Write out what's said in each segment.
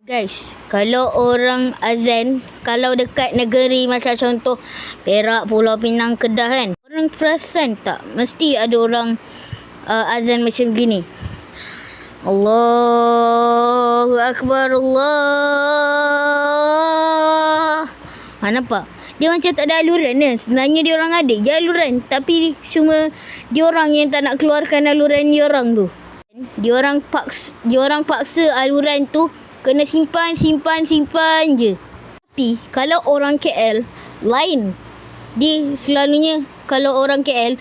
Guys, kalau orang azan, kalau dekat negeri macam contoh Perak, Pulau Pinang, Kedah kan, orang perasan tak? Mesti ada orang azan macam gini. Allahu Akbar, Allah. Nampak? Dia macam tak ada aluran kan? Sebenarnya dia orang ada je aluran, tapi cuma dia orang yang tak nak keluarkan aluran dia orang tu. Dia orang paksa aluran tu kena simpan je. Tapi kalau orang KL lain. Dia selalunya kalau orang KL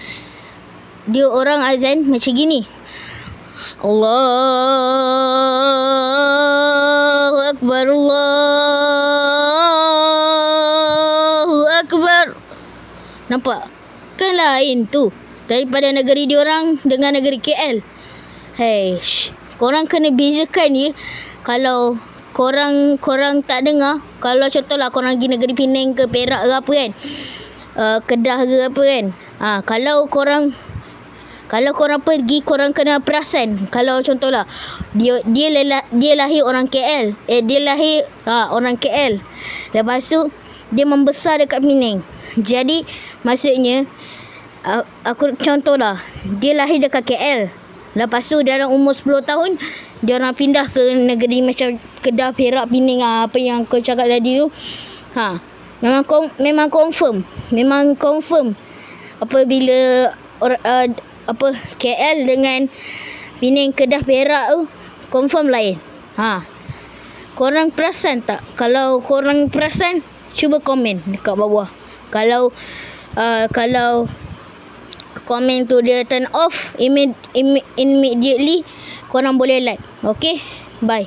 dia orang azan macam gini. Allahu Akbar, Allahu Akbar. Nampak? Kan lain tu daripada negeri diorang dengan negeri KL. Hei, korang kena bezakan dia. Kalau korang tak dengar, kalau contohlah korang pergi negeri Penang ke Perak ke apa kan, Kedah ke apa kan, kalau korang pergi, korang kena perasan. Kalau contohlah dia lahir orang KL, dia lahir orang KL, lepas tu dia membesar dekat Penang. Jadi maksudnya aku contohlah dia lahir dekat KL, lepas tu dalam umur 10 tahun dia orang pindah ke negeri macam Kedah, Perak, Penang, apa yang kau cakap tadi tu. Memang confirm apabila KL dengan Penang, Kedah, Perak tu confirm lain. Korang perasan tak? Kalau korang perasan, cuba komen dekat bawah. Kalau komen tu dia turn off immediately, korang boleh like. Okay, bye.